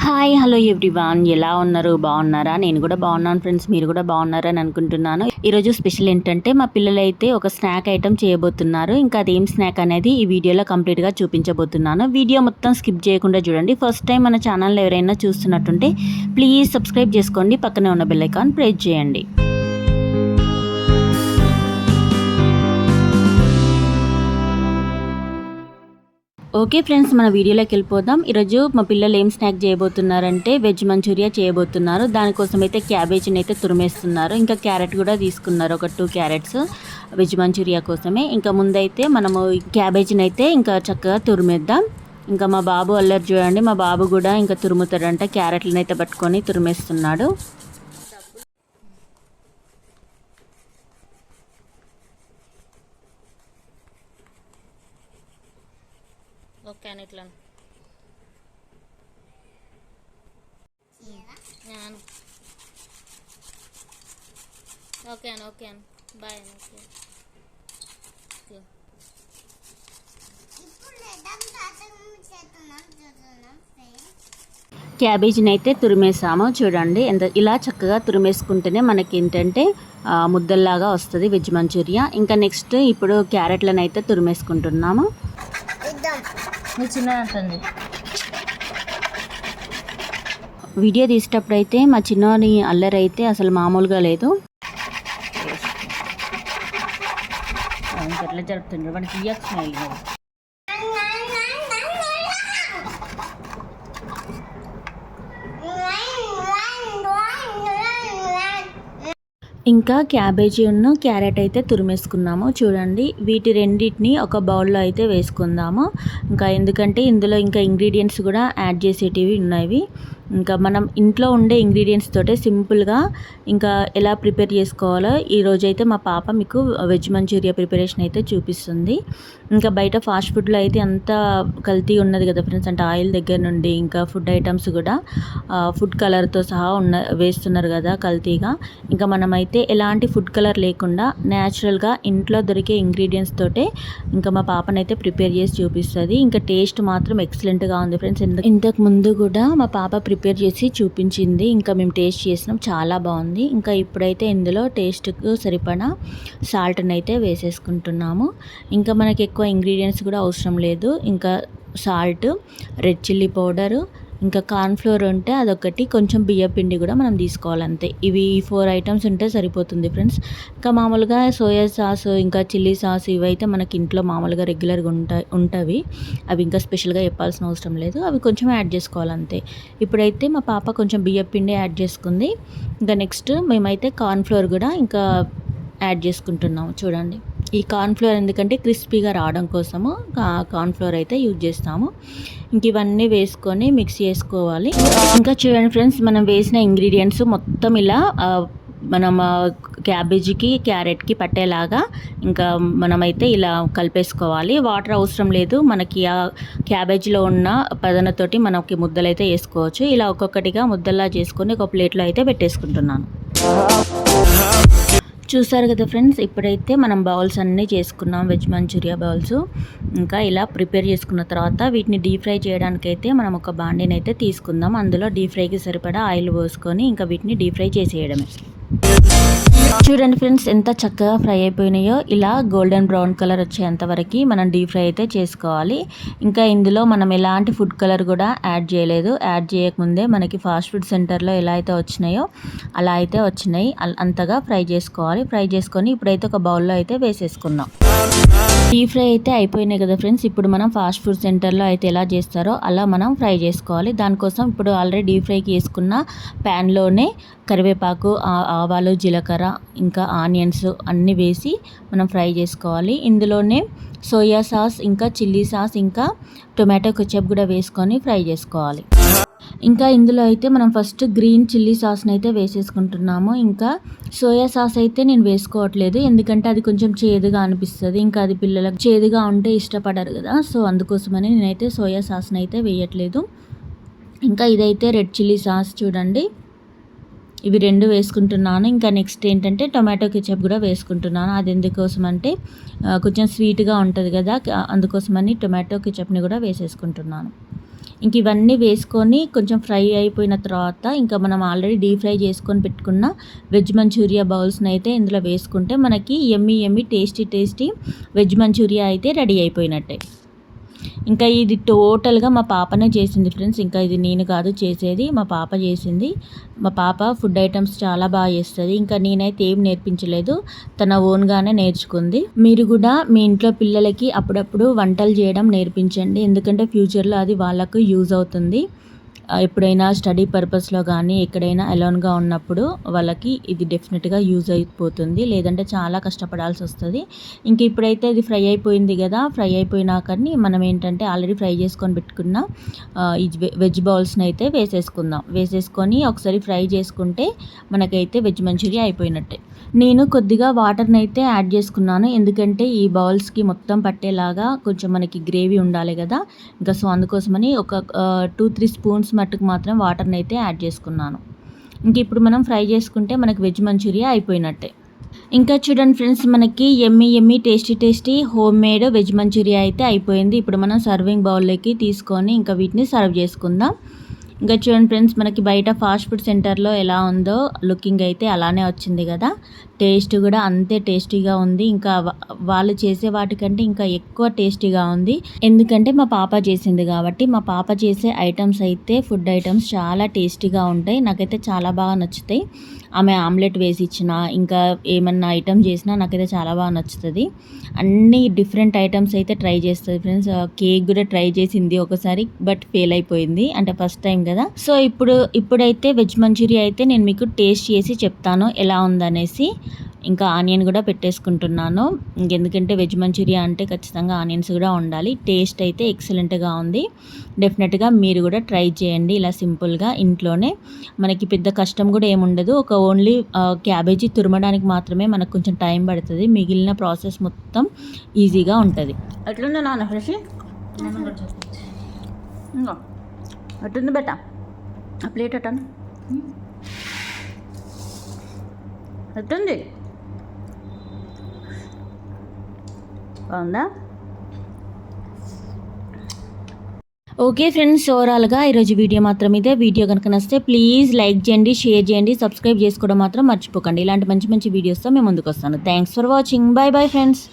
Hi hello everyone, ఎలా ఉన్నారు? బాగున్నారా? నేను కూడా బాగున్నాను ఫ్రెండ్స్. మీరు కూడా బాగున్నారని అనుకుంటున్నాను. ఈరోజు స్పెషల్ ఏంటంటే మా పిల్లలైతే ఒక స్నాక్ ఐటెం చేయబోతున్నారు. ఇంకా అదేం స్నాక్ అనేది ఈ వీడియోలో కంప్లీట్గా చూపించబోతున్నాను. వీడియో మొత్తం స్కిప్ చేయకుండా చూడండి. ఫస్ట్ టైం మన ఛానల్ ఎవరైనా చూస్తున్నట్టుంటే ప్లీజ్ సబ్స్క్రైబ్ చేసుకోండి. పక్కనే ఉన్న బెల్ ఐకాన్ ప్రెస్ చేయండి. ఓకే ఫ్రెండ్స్, మన వీడియోలోకి వెళ్ళిపోదాం. ఈరోజు మా పిల్లలు ఏం స్నాక్ చేయబోతున్నారంటే వెజ్ మంచూరియా చేయబోతున్నారు. దానికోసం అయితే క్యాబేజీని అయితే తురిమేస్తున్నారు. ఇంకా క్యారెట్ కూడా తీసుకున్నారు, ఒక 2 క్యారెట్స్ వెజ్ మంచూరియా కోసమే. ఇంకా ముందైతే మనము క్యాబేజీని అయితే ఇంకా చక్కగా తురిమేద్దాం. ఇంకా మా బాబు అల్లరి చూడండి, మా బాబు కూడా ఇంకా తురుముతాడంట. క్యారెట్లను అయితే పట్టుకొని తురిమేస్తున్నాడు. ఓకే అని ఇట్లా ఓకే అని బాయ్ అని ఓకే. క్యాబేజీని అయితే తురిమేసాము చూడండి. ఇలా చక్కగా తురిమేసుకుంటేనే మనకి ఏంటంటే ముద్దల్లాగా వస్తుంది వెజ్ మంచూరియా. ఇంకా నెక్స్ట్ ఇప్పుడు క్యారెట్లను అయితే తురిమేసుకుంటున్నాము. వీడియో తీసేటప్పుడు అయితే మా చిన్నోని అల్లరి అయితే అసలు మామూలుగా లేదు. ఎట్లా జరుపుతుంది వాడికి స్మైల్. ఇంకా క్యాబేజీ ఉన్న క్యారెట్ అయితే తురిమేసుకున్నాము చూడండి. వీటి రెండింటిని ఒక బౌల్లో అయితే వేసుకుందాము. ఇంకా ఎందుకంటే ఇందులో ఇంకా ఇంగ్రీడియంట్స్ కూడా యాడ్ చేసేటివి ఉన్నాయి. ఇంకా మనం ఇంట్లో ఉండే ఇంగ్రీడియంట్స్ తోటే సింపుల్గా ఇంకా ఎలా ప్రిపేర్ చేసుకోవాలో ఈరోజైతే మా పాప మీకు వెజ్ మంచూరియా ప్రిపరేషన్ అయితే చూపిస్తుంది. ఇంకా బయట ఫాస్ట్ ఫుడ్లో అయితే అంత కల్తీ ఉన్నది కదా ఫ్రెండ్స్, అంటే ఆయిల్ దగ్గర నుండి ఇంకా ఫుడ్ ఐటమ్స్ కూడా ఫుడ్ కలర్తో సహా వేస్తున్నారు కదా కల్తీగా. ఇంకా మనమైతే ఎలాంటి ఫుడ్ కలర్ లేకుండా న్యాచురల్గా ఇంట్లో దొరికే ఇంగ్రీడియంట్స్ తోటే ఇంకా మా పాపనైతే ప్రిపేర్ చేసి చూపిస్తుంది. ఇంకా టేస్ట్ మాత్రం ఎక్సలెంట్గా ఉంది ఫ్రెండ్స్. ఇంతకు ముందు కూడా మా పాప ప్రిపేర్ చేసి చూపించింది. ఇంకా మేము టేస్ట్ చేసినాం, చాలా బాగుంది. ఇంకా ఇప్పుడైతే ఇందులో టేస్ట్కు సరిపడా సాల్ట్ని అయితే వేసేసుకుంటున్నాము. ఇంకా మనకి ఎక్కువ ఇంగ్రీడియంట్స్ కూడా అవసరం లేదు. ఇంకా సాల్ట్, రెడ్ చిల్లీ పౌడరు, ఇంకా కార్న్ఫ్లోర్ ఉంటే అదొకటి, కొంచెం బియ్య పిండి కూడా మనం తీసుకోవాలంతే. ఇవి 4 ఐటమ్స్ ఉంటే సరిపోతుంది ఫ్రెండ్స్. ఇంకా మామూలుగా సోయా సాస్ ఇంకా చిల్లీ సాస్ ఇవైతే మనకి ఇంట్లో మామూలుగా రెగ్యులర్గా ఉంటవి. అవి ఇంకా స్పెషల్గా చెప్పాల్సిన అవసరం లేదు, అవి కొంచెం యాడ్ చేసుకోవాలంతే. ఇప్పుడైతే మా పాప కొంచెం బియ్య పిండి యాడ్ చేసుకుంది. ఇంకా నెక్స్ట్ మేమైతే కార్న్ఫ్లోర్ కూడా ఇంకా యాడ్ చేసుకుంటున్నాము చూడండి. ఈ కార్న్ఫ్లోర్ ఎందుకంటే క్రిస్పీగా రావడం కోసము కార్న్ఫ్లోర్ అయితే యూజ్ చేస్తాము. ఇంక ఇవన్నీ వేసుకొని మిక్స్ చేసుకోవాలి. ఇంకా చూడండి ఫ్రెండ్స్, మనం వేసిన ఇంగ్రీడియంట్స్ మొత్తం ఇలా మనం క్యాబేజీకి క్యారెట్కి పట్టేలాగా ఇంకా మనమైతే ఇలా కలిపేసుకోవాలి. వాటర్ అవసరం లేదు, మనకి ఆ క్యాబేజీలో ఉన్న పదనతోటి మనకి ముద్దలైతే వేసుకోవచ్చు. ఇలా ఒక్కొక్కటిగా ముద్దలా చేసుకొని ఒక ప్లేట్లో అయితే పెట్టేసుకుంటున్నాను. చూసారు కదా ఫ్రెండ్స్, ఇప్పుడైతే మనం బౌల్స్ అన్నీ చేసుకున్నాం, వెజ్ మంచూరియా బౌల్స్. ఇంకా ఇలా ప్రిపేర్ చేసుకున్న తర్వాత వీటిని డీప్ ఫ్రై చేయడానికైతే మనం ఒక బాండీని అయితే తీసుకుందాం. అందులో డీప్ ఫ్రైకి సరిపడా ఆయిల్ పోసుకొని ఇంకా వీటిని డీప్ ఫ్రై చేసేయడమే. చూడండి ఫ్రెండ్స్, ఎంత చక్కగా ఫ్రై అయిపోయినాయో. ఇలా గోల్డెన్ బ్రౌన్ కలర్ వచ్చేంత వరకు మనం డీప్ ఫ్రై అయితే చేసుకోవాలి. ఇంకా ఇందులో మనం ఎలాంటి ఫుడ్ కలర్ కూడా యాడ్ చేయలేదు. యాడ్ చేయకముందే మనకి ఫాస్ట్ ఫుడ్ సెంటర్లో ఎలా అయితే వచ్చినాయో అలా అయితే వచ్చినాయి. అంతగా ఫ్రై చేసుకోవాలి. ఫ్రై చేసుకొని ఇప్పుడైతే ఒక బౌల్లో అయితే వేసేసుకుందాం. డీప్ ఫ్రై అయితే అయిపోయినాయి కదా ఫ్రెండ్స్. ఇప్పుడు మనం ఫాస్ట్ ఫుడ్ సెంటర్లో అయితే ఎలా చేస్తారో అలా మనం ఫ్రై చేసుకోవాలి. దానికోసం ఇప్పుడు ఆల్రెడీ డీప్ ఫ్రైకి వేసుకున్న ప్యాన్లోనే కరివేపాకు, ఆవాలు, జీలకర్ర ఇంకా ఆనియన్స్ అన్నీ వేసి మనం ఫ్రై చేసుకోవాలి. ఇందులోనే సోయా సాస్ ఇంకా చిల్లీ సాస్ ఇంకా టొమాటో కెచప్ కూడా వేసుకొని ఫ్రై చేసుకోవాలి. ఇంకా ఇందులో అయితే మనం ఫస్ట్ గ్రీన్ చిల్లీ సాస్ని అయితే వేసేసుకుంటున్నాము. ఇంకా సోయా సాస్ అయితే నేను వేసుకోవట్లేదు, ఎందుకంటే అది కొంచెం చేదుగా అనిపిస్తుంది. ఇంకా అది పిల్లలకు చేదుగా ఉంటే ఇష్టపడరు కదా, సో అందుకోసమని నేనైతే సోయా సాస్ని అయితే వేయట్లేదు. ఇంకా ఇదైతే రెడ్ చిల్లీ సాస్ చూడండి, ఇవి 2 వేసుకుంటున్నాను. ఇంకా నెక్స్ట్ ఏంటంటే టొమాటో కెచప్ కూడా వేసుకుంటున్నాను. అది ఎందుకోసం అంటే కొంచెం స్వీట్గా ఉంటుంది కదా, అందుకోసమని టొమాటో కెచప్ని కూడా వేసేసుకుంటున్నాను. ఇంక ఇవన్నీ వేసుకొని కొంచెం ఫ్రై అయిపోయిన తర్వాత ఇంకా మనం ఆల్రెడీ డీప్ ఫ్రై చేసుకొని పెట్టుకున్న వెజ్ మంచూరియా బౌల్స్ని అయితే ఇందులో వేసుకుంటే మనకి యమ్మీ టేస్టీ వెజ్ మంచూరియా అయితే రెడీ అయిపోయినట్టే. ఇంకా ఇది టోటల్గా మా పాపనే చేసింది ఫ్రెండ్స్. ఇంకా ఇది నేను కాదు చేసేది, మా పాప చేసింది. మా పాప ఫుడ్ ఐటమ్స్ చాలా బాగా చేస్తుంది. ఇంకా నేనైతే ఏం నేర్పించలేదు, తన ఓన్గానే నేర్చుకుంది. మీరు కూడా మీ ఇంట్లో పిల్లలకి అప్పుడప్పుడు వంటలు చేయడం నేర్పించండి, ఎందుకంటే ఫ్యూచర్లో అది వాళ్ళకు యూజ్ అవుతుంది. ఎప్పుడైనా స్టడీ పర్పస్లో కానీ ఎక్కడైనా అలోన్గా ఉన్నప్పుడు వాళ్ళకి ఇది డెఫినెట్గా యూజ్ అయిపోతుంది, లేదంటే చాలా కష్టపడాల్సి వస్తుంది. ఇంక ఇప్పుడైతే ఇది ఫ్రై అయిపోయింది కదా, ఫ్రై అయిపోయినాకని మనం ఏంటంటే ఆల్రెడీ ఫ్రై చేసుకొని పెట్టుకున్న ఈ వెజ్ బౌల్స్ని అయితే వేసేసుకొని ఒకసారి ఫ్రై చేసుకుంటే మనకైతే వెజ్ మంచూరియా అయిపోయినట్టే. నేను కొద్దిగా వాటర్ని అయితే యాడ్ చేసుకున్నాను, ఎందుకంటే ఈ బౌల్స్కి మొత్తం పట్టేలాగా కొంచెం మనకి గ్రేవీ ఉండాలి కదా. ఇంకా సో అందుకోసమని ఒక 2-3 స్పూన్స్ మట్టుకు మాత్రం వాటర్ని అయితే యాడ్ చేసుకున్నాను. ఇంక ఇప్పుడు మనం ఫ్రై చేసుకుంటే మనకి వెజ్ మంచూరియా అయిపోయినట్టే. ఇంకా చూడండి ఫ్రెండ్స్, మనకి yummy tasty home made veg Manchuria అయితే అయిపోయింది. ఇప్పుడు మనం సర్వింగ్ బౌల్లోకి తీసుకొని ఇంకా వీటిని సర్వ్ చేసుకుందాం. ఇంకా చూడండి ఫ్రెండ్స్, మనకి బయట ఫాస్ట్ ఫుడ్ సెంటర్లో ఎలా ఉందో లుకింగ్ అయితే అలానే వచ్చింది కదా, టేస్ట్ కూడా అంతే టేస్టీగా ఉంది. ఇంకా వాళ్ళు చేసే వాటికంటే ఇంకా ఎక్కువ టేస్టీగా ఉంది, ఎందుకంటే మా పాప చేసింది కాబట్టి. మా పాప చేసే ఐటమ్స్ అయితే ఫుడ్ ఐటమ్స్ చాలా టేస్టీగా ఉంటాయి, నాకైతే చాలా బాగా నచ్చుతాయి. ఆమె ఆమ్లెట్ వేసి ఇచ్చిన, ఇంకా ఏమన్నా ఐటమ్ చేసినా నాకైతే చాలా బాగా నచ్చుతుంది. అన్ని డిఫరెంట్ ఐటమ్స్ అయితే ట్రై చేస్తుంది ఫ్రెండ్స్. కేక్ కూడా ట్రై చేసింది ఒకసారి, బట్ ఫెయిల్ అయిపోయింది, అంటే ఫస్ట్ టైం కదా. సో ఇప్పుడైతే వెజ్ మంచూరియా అయితే నేను మీకు టేస్ట్ చేసి చెప్తాను ఎలా ఉందనేసి. ఇంకా ఆనియన్ కూడా పెట్టేసుకుంటున్నాను, ఎందుకంటే వెజ్ మంచూరియా అంటే ఖచ్చితంగా ఆనియన్స్ కూడా ఉండాలి. టేస్ట్ అయితే ఎక్సలెంట్గా ఉంది, డెఫినెట్గా మీరు కూడా ట్రై చేయండి ఇలా సింపుల్గా ఇంట్లోనే. మనకి పెద్ద కష్టం కూడా ఏముండదు, ఒక ఓన్లీ క్యాబేజీ తురమడానికి మాత్రమే మనకు కొంచెం టైం పడుతుంది, మిగిలిన ప్రాసెస్ మొత్తం ఈజీగా ఉంటుంది. ఎట్లుందా నాన్న ఫ్రెష్? ఇంకా ఎట్లుంది బెట్ట ఆ ప్లేట్ అటాను ఎట్టుంది? బాగుందా? ఓకే ఫ్రెండ్స్, ఓవరాల్గా ఈరోజు వీడియో మాత్రం ఇదే. వీడియో కనుక నచ్చితే ప్లీజ్ లైక్ చేయండి, షేర్ చేయండి, సబ్స్క్రైబ్ చేసుకోవడం మాత్రం మర్చిపోకండి. ఇలాంటి మంచి వీడియోస్తో మేము ముందుకు వస్తాను. Thanks for watching. Bye friends.